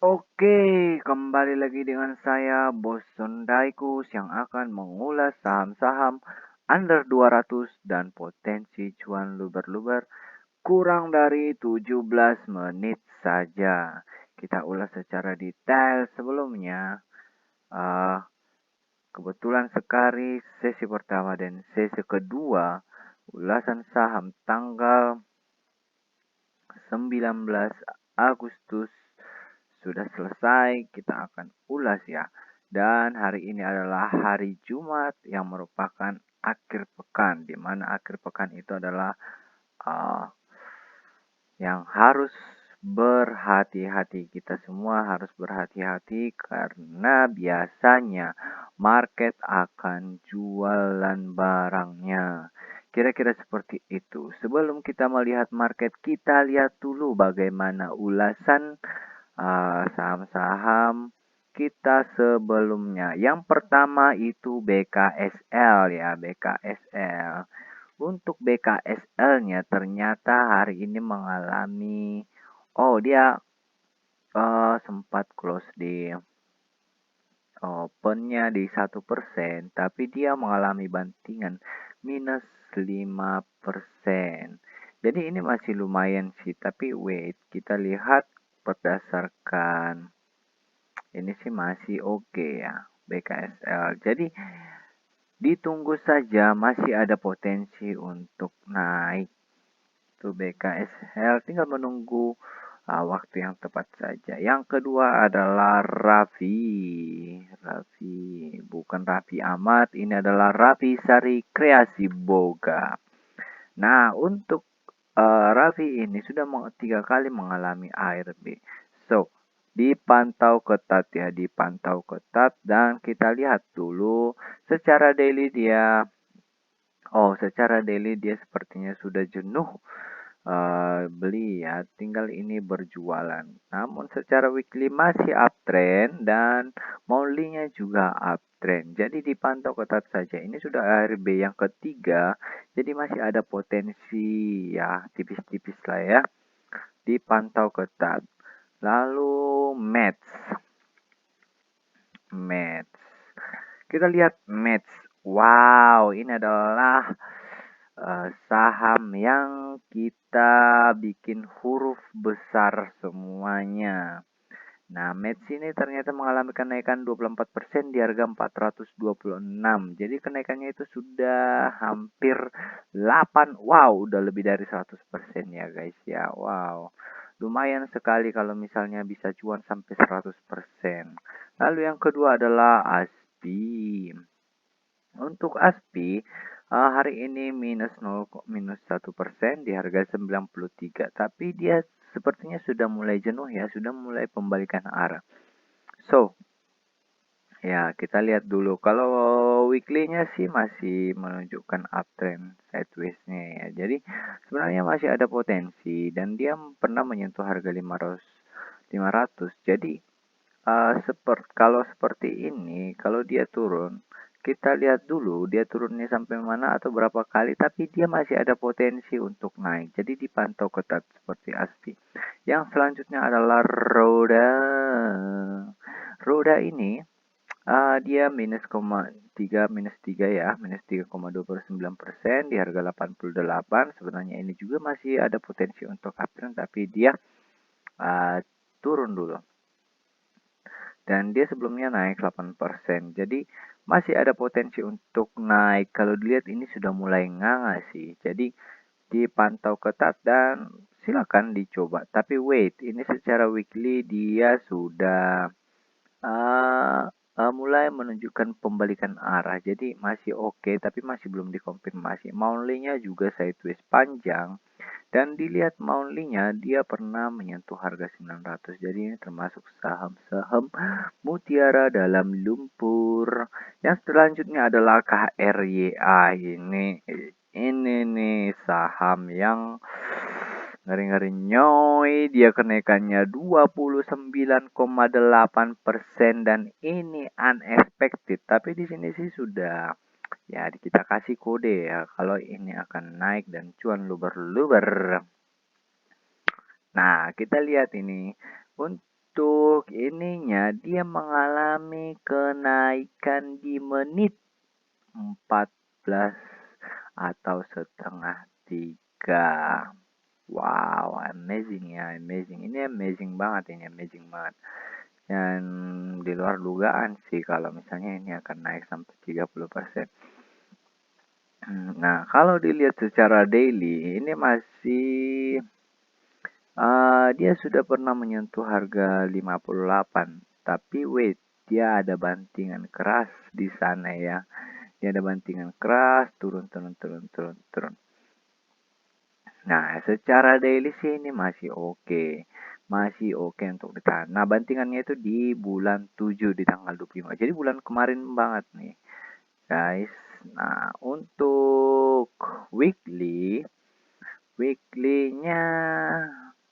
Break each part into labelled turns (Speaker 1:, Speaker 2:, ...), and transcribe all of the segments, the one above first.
Speaker 1: Oke, kembali lagi dengan saya Bos Sondaikus yang akan mengulas saham-saham under 200 dan potensi cuan luber-luber kurang dari 17 menit saja. Kita ulas secara detail sebelumnya. eh, Kebetulan sekali sesi pertama dan sesi kedua ulasan saham tanggal 19 Agustus sudah selesai, kita akan ulas ya. Dan hari ini adalah hari Jumat yang merupakan akhir pekan, di mana akhir pekan itu adalah uh, yang harus berhati-hati. Kita semua harus berhati-hati karena biasanya market akan jualan barangnya. Kira-kira seperti itu. Sebelum kita melihat market, kita lihat dulu bagaimana ulasan saham-saham kita sebelumnya. Yang pertama itu BKSL ya, BKSL. Untuk BKSL-nya ternyata hari ini mengalami, dia sempat close di opennya di 1%, tapi dia mengalami bantingan minus 5%. Jadi ini masih lumayan sih, tapi wait, kita lihat berdasarkan ini sih masih oke ya, BKSL. Jadi ditunggu saja, masih ada potensi untuk naik. Itu BKSL, tinggal menunggu waktu yang tepat saja. Yang kedua adalah Raffi. Raffi, bukan Raffi Ahmad, ini adalah Raffi Sari Kreasi Boga. Nah, untuk Raffi ini sudah 3 kali mengalami ARB. So, dipantau ketat ya, dipantau ketat dan kita lihat dulu secara daily dia sepertinya sudah jenuh beli ya, tinggal ini berjualan. Namun secara weekly masih uptrend dan monthly-nya juga uptrend. Jadi dipantau ketat saja. Ini sudah ARB yang ketiga, jadi masih ada potensi ya, tipis-tipis lah ya. Dipantau ketat. Lalu Mets. Mets. Kita lihat Mets. Wow, ini adalah saham yang kita bikin huruf besar semuanya. Nah, Mets ini ternyata mengalami kenaikan 24% di harga 426. Jadi kenaikannya itu sudah hampir 8. Wow, udah lebih dari 100% ya guys ya. Wow. Lumayan sekali kalau misalnya bisa cuan sampai 100%. Lalu yang kedua adalah ASPI. Untuk ASPI hari ini minus 1% di harga 93. Tapi dia sepertinya sudah mulai jenuh ya, sudah mulai pembalikan arah. So, ya kita lihat dulu. Kalau weekly-nya sih masih menunjukkan uptrend sideways-nya ya. Jadi sebenarnya masih ada potensi dan dia pernah menyentuh harga 500. Jadi kalau seperti ini, kalau dia turun, kita lihat dulu dia turunnya sampai mana atau berapa kali, tapi dia masih ada potensi untuk naik. Jadi dipantau ketat seperti ASPI. Yang selanjutnya adalah Roda. Roda ini dia minus 3 ya, minus 3,29% di harga 88. Sebenarnya ini juga masih ada potensi untuk uptrend, tapi dia uh, turun dulu dan dia sebelumnya naik 8%. Jadi masih ada potensi untuk naik. Kalau dilihat ini sudah mulai nganga sih. Jadi dipantau ketat dan silakan dicoba. Tapi wait, ini secara weekly dia sudah uh, mulai menunjukkan pembalikan arah. Jadi masih oke, tapi masih belum dikonfirmasi. Monthly-nya juga sideways panjang. Dan dilihat monthly-nya dia pernah menyentuh harga 900. Jadi ini termasuk saham-saham mutiara dalam lumpur. Yang selanjutnya adalah KRYA ini nih saham yang ngeri-ngeri nyoy. Dia kenaikannya 29,8% dan ini unexpected. Tapi di sini sih sudah ya kita kasih kode ya kalau ini akan naik dan cuan luber-luber. Nah, kita lihat ini untuk ininya dia mengalami kenaikan di menit 14 atau setengah 3. Wow, amazing ya, amazing. Ini amazing banget, ini amazing banget. Dan di luar dugaan sih kalau misalnya ini akan naik sampai 30%. Nah, kalau dilihat secara daily, ini masih dia sudah pernah menyentuh harga 58. Tapi wait, dia ada bantingan keras di sana ya. Dia ada bantingan keras, turun, turun, turun, turun, turun. Nah, secara daily sih ini masih oke. Masih oke untuk ditahan. Nah, bantingannya itu di bulan 7 di tanggal 25. Jadi bulan kemarin banget nih, guys. Nah, untuk weekly, weekly-nya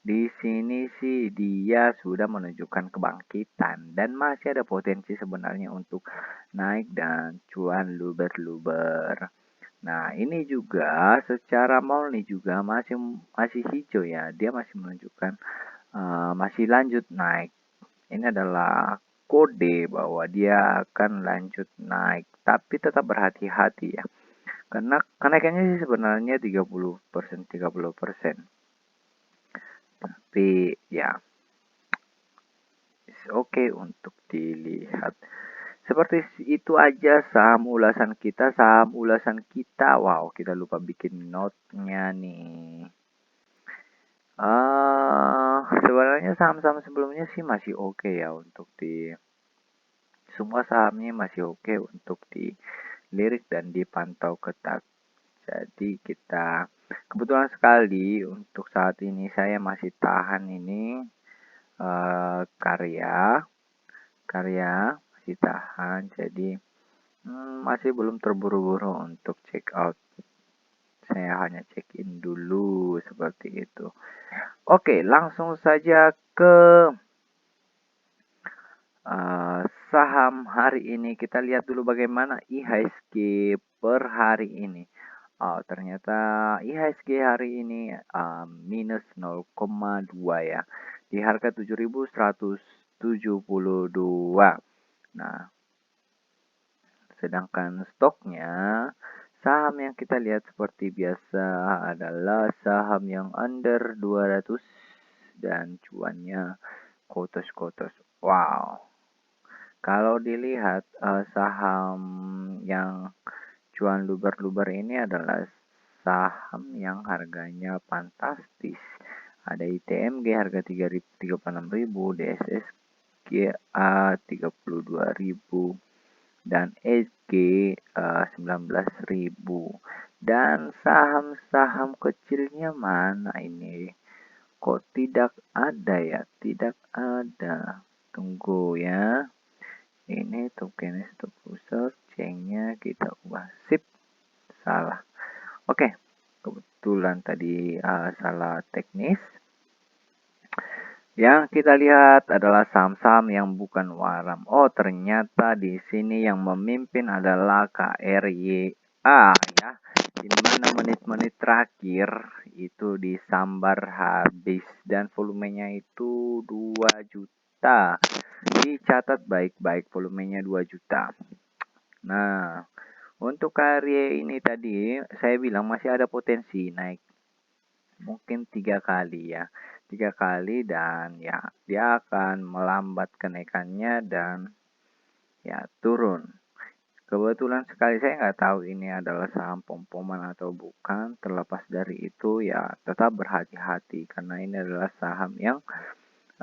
Speaker 1: di sini sih dia sudah menunjukkan kebangkitan dan masih ada potensi sebenarnya untuk naik dan cuan luber-luber. Nah, ini juga secara mall nih juga masih masih hijau ya. Dia masih menunjukkan masih lanjut naik. Ini adalah kode bahwa dia akan lanjut naik, tapi tetap berhati-hati ya. Karena kenaikannya sih sebenarnya 30%, 30%. Tapi ya, oke untuk dilihat. Seperti itu aja saham ulasan kita. Wow, kita lupa bikin note-nya nih. Sebenarnya saham-saham sebelumnya sih masih oke ya untuk di semua sahamnya masih oke untuk dilirik dan dipantau ketat. Jadi kita kebetulan sekali untuk saat ini saya masih tahan ini karya masih tahan. Jadi masih belum terburu-buru untuk check out. Saya hanya check in dulu seperti itu. Oke, langsung saja ke saham hari ini. Kita lihat dulu bagaimana IHSG per hari ini. Oh, ternyata IHSG hari ini minus 0,2 ya. Di harga 7.172. Nah, sedangkan stoknya saham yang kita lihat seperti biasa adalah saham yang under 200 dan cuannya kotos-kotos. Wow. Kalau dilihat saham yang cuan luber-luber ini adalah saham yang harganya fantastis. Ada ITMG harga 36.000, DSSG 32.000 dan SG 19.000. Dan saham-saham kecilnya mana ini? Kok tidak ada ya? Tidak ada. Tunggu ya. Ini token stop user chainnya kita ubah. Sip, salah. Oke, kebetulan tadi salah teknis. Yang kita lihat adalah saham-saham yang bukan waram. Oh, ternyata di sini yang memimpin adalah KRYA ya. Di mana menit-menit terakhir itu disambar habis dan volumenya itu 2 juta. Dicatat baik-baik, volumenya 2 juta. Nah, untuk karya ini tadi saya bilang masih ada potensi naik mungkin 3 kali ya. 3 kali dan ya dia akan melambat kenaikannya dan ya turun. Kebetulan sekali saya nggak tahu ini adalah saham pom-poman atau bukan. Terlepas dari itu ya tetap berhati-hati karena ini adalah saham yang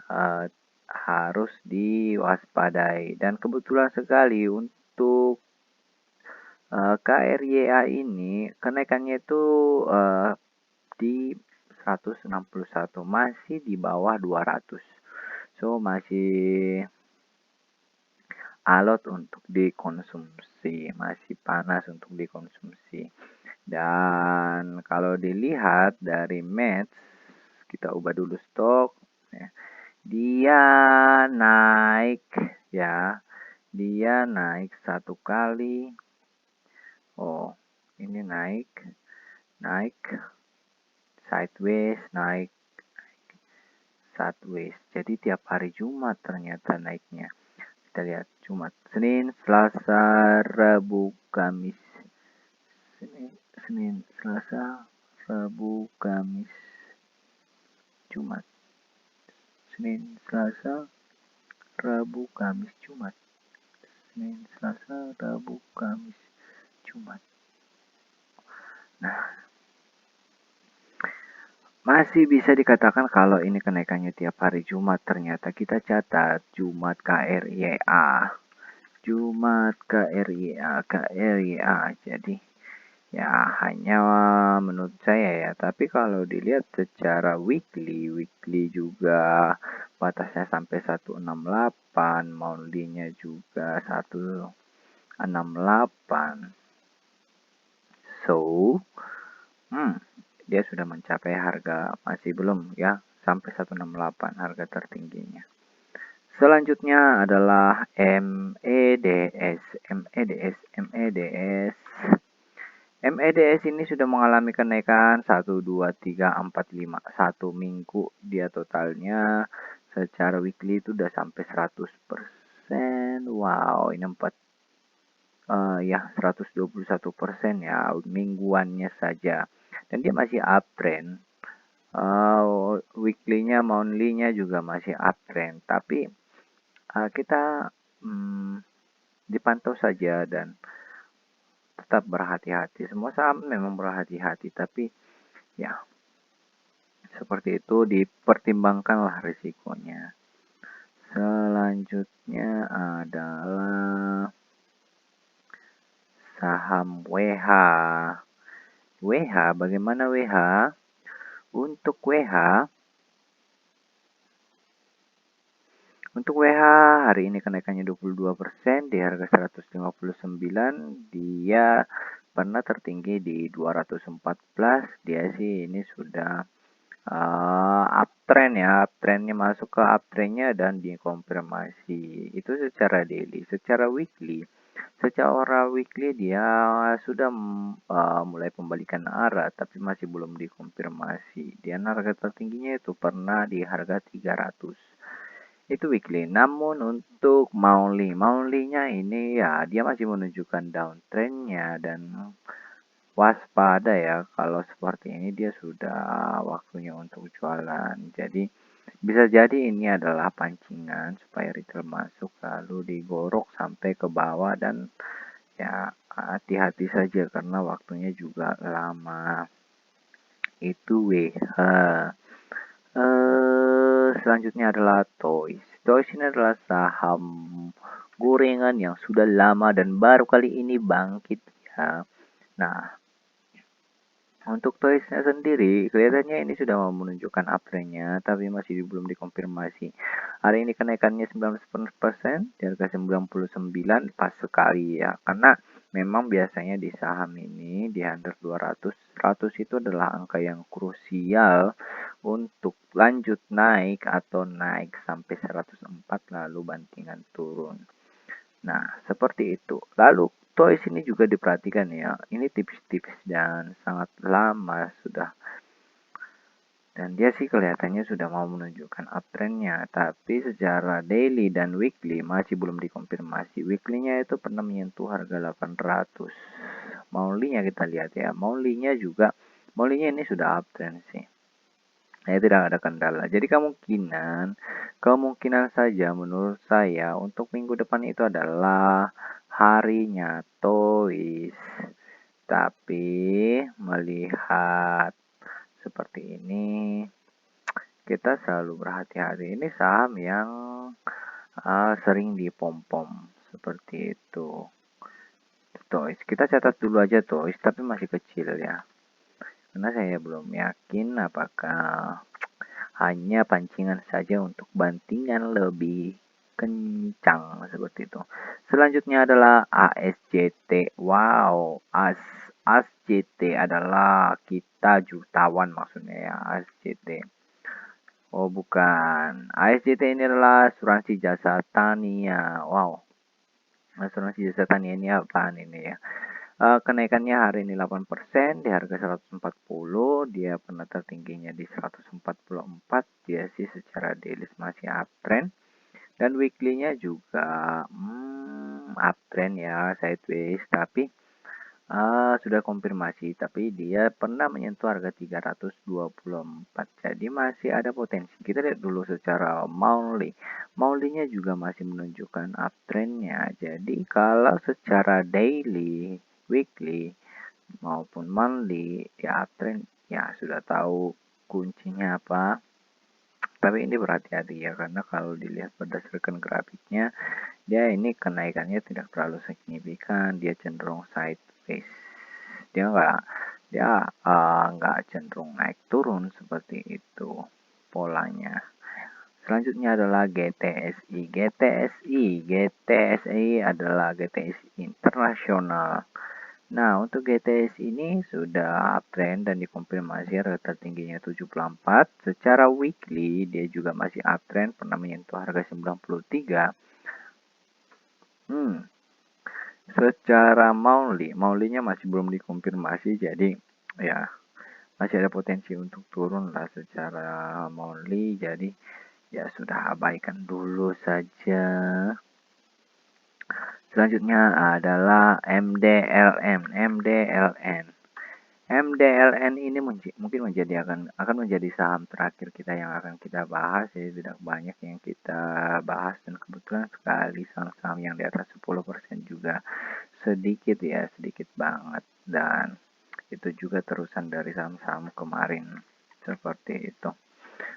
Speaker 1: uh, harus diwaspadai. Dan kebetulan sekali untuk KRYA ini kenaikannya itu di 161, masih di bawah 200. So masih alot untuk dikonsumsi, masih panas untuk dikonsumsi. Dan kalau dilihat dari match, kita ubah dulu stok ya. Dia naik ya, dia naik 1 kali. Oh, ini naik sideways, naik sideways. Jadi tiap hari Jumat ternyata naiknya. Kita lihat Jumat, Senin, Selasa, Rabu, Kamis. Senin, Selasa, Rabu, Kamis, Jumat. Senin, Selasa, Rabu, Kamis, Jumat. Senin, Selasa, Rabu, Kamis, Jumat. Nah, masih bisa dikatakan kalau ini kenaikannya tiap hari Jumat. Ternyata kita catat Jumat KRYA. Jumat KRYA, KRYA. Jadi ya hanya menurut saya ya. Tapi kalau dilihat secara weekly juga batasnya sampai 168, monthly-nya juga 168. So, dia sudah mencapai harga, masih belum ya, sampai 168 harga tertingginya. Selanjutnya adalah MEDS. MEDS, MEDS. MEDS ini sudah mengalami kenaikan 1, 2, 3, 4, 5. 1 minggu dia totalnya secara weekly itu udah sampai 100%. Wow, ini 121% ya mingguannya saja. Dan dia masih uptrend. Weekly-nya, monthly-nya juga masih uptrend. Tapi kita dipantau saja dan tetap berhati-hati. Semua saham memang berhati-hati, tapi ya seperti itu, dipertimbangkanlah risikonya. Selanjutnya adalah saham WH. WH, bagaimana WH? Untuk WH hari ini kenaikannya 22% di harga 159. Dia pernah tertinggi di 214. Dia sih ini sudah uptrend ya, uptrendnya masuk ke uptrendnya dan dikonfirmasi itu secara daily. Secara weekly dia sudah mulai pembalikan arah, tapi masih belum dikonfirmasi. Dan harga tertingginya itu pernah di harga 300. Itu weekly. Namun untuk monthly-nya ini ya dia masih menunjukkan downtrendnya dan waspada ya, kalau seperti ini dia sudah waktunya untuk jualan. Jadi bisa jadi ini adalah pancingan supaya retail masuk lalu digorok sampai ke bawah, dan ya hati-hati saja karena waktunya juga lama. Itu WH. Selanjutnya adalah Toys. Toys ini adalah saham gorengan yang sudah lama dan baru kali ini bangkit ya. Nah, untuk Toys-nya sendiri, kelihatannya ini sudah menunjukkan uptrend-nya, tapi masih belum dikonfirmasi. Hari ini kenaikannya 19%, di harga 99, pas sekali ya. Karena memang biasanya di saham ini, di under 200, 100 itu adalah angka yang krusial untuk lanjut naik atau naik sampai 104, lalu bantingan turun. Nah, seperti itu. Lalu Toys ini juga diperhatikan ya, ini tipis-tipis dan sangat lama sudah. Dan dia sih kelihatannya sudah mau menunjukkan uptrendnya, tapi secara daily dan weekly masih belum dikonfirmasi. Weekly-nya itu pernah menyentuh harga 800. Monthly-nya kita lihat ya, monthly-nya ini sudah uptrend sih. Nah, tidak ada kendala. Jadi kemungkinan saja menurut saya untuk minggu depan itu adalah harinya Toys. Tapi melihat seperti ini, kita selalu berhati-hati. Ini saham yang sering dipom-pom seperti itu. Toys, kita catat dulu aja Toys, tapi masih kecil ya. Karena saya belum yakin apakah hanya pancingan saja untuk bantingan lebih kencang seperti itu. Selanjutnya adalah ASJT. Wow, ASJT adalah kita jutawan maksudnya ya, ASJT. Oh bukan, ASJT ini adalah asuransi jasa tania. Wow, asuransi jasa tania ini apaan ini ya? Kenaikannya hari ini 8% di harga 140, dia pernah tertingginya di 144, dia sih secara daily masih uptrend dan weekly-nya juga uptrend ya, sideways, tapi sudah konfirmasi, tapi dia pernah menyentuh harga 324. Jadi masih ada potensi. Kita lihat dulu secara monthly. Monthly-nya juga masih menunjukkan uptrend-nya. Jadi kalau secara daily, weekly maupun monthly ya uptrend, ya sudah tahu kuncinya apa. Tapi ini berhati-hati ya, karena kalau dilihat berdasarkan grafiknya, dia ini kenaikannya tidak terlalu signifikan, dia cenderung sideways. Dia nggak cenderung naik turun seperti itu polanya. Selanjutnya adalah GTSI. GTSI adalah GTSI internasional. Nah, untuk GTS ini sudah uptrend dan dikonfirmasi harga tertingginya 74. Secara weekly, dia juga masih uptrend, pernah menyentuh harga 93. Secara monthly-nya masih belum dikonfirmasi, jadi ya masih ada potensi untuk turun lah secara monthly, jadi ya sudah abaikan dulu saja. Selanjutnya adalah MDLN ini mungkin akan menjadi saham terakhir kita yang akan kita bahas, jadi tidak banyak yang kita bahas, dan kebetulan sekali saham-saham yang di atas 10% juga sedikit ya, sedikit banget, dan itu juga terusan dari saham-saham kemarin seperti itu.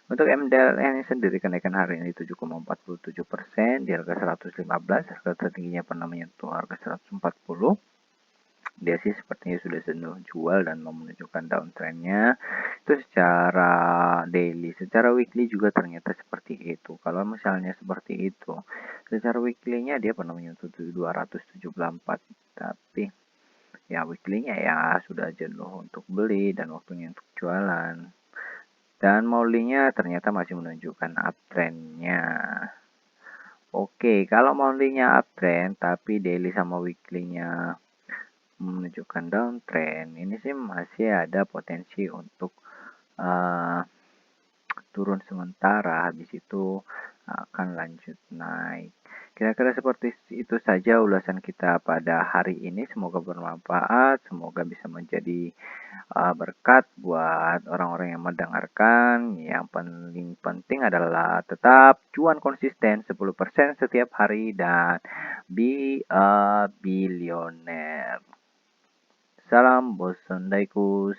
Speaker 1: Untuk MDLN sendiri kenaikan hari ini 7,47% di harga 115, harga tertingginya pernah menyentuh harga 140. Dia sih sepertinya sudah jenuh jual dan mau menunjukkan downtrendnya. Itu secara daily. Secara weekly juga ternyata seperti itu. Kalau misalnya seperti itu, secara weekly-nya dia pernah menyentuh 274, tapi ya weekly-nya ya sudah jenuh untuk beli dan waktunya untuk jualan. Dan monthly-nya ternyata masih menunjukkan uptrend-nya. Oke, kalau monthly-nya uptrend tapi daily sama weekly-nya menunjukkan downtrend, ini sih masih ada potensi untuk turun sementara, habis itu akan lanjut naik. Kira-kira seperti itu saja ulasan kita pada hari ini. Semoga bermanfaat, semoga bisa menjadi berkat buat orang-orang yang mendengarkan. Yang paling penting adalah tetap cuan konsisten 10% setiap hari dan be a billionaire. Salam bos Sondaikus.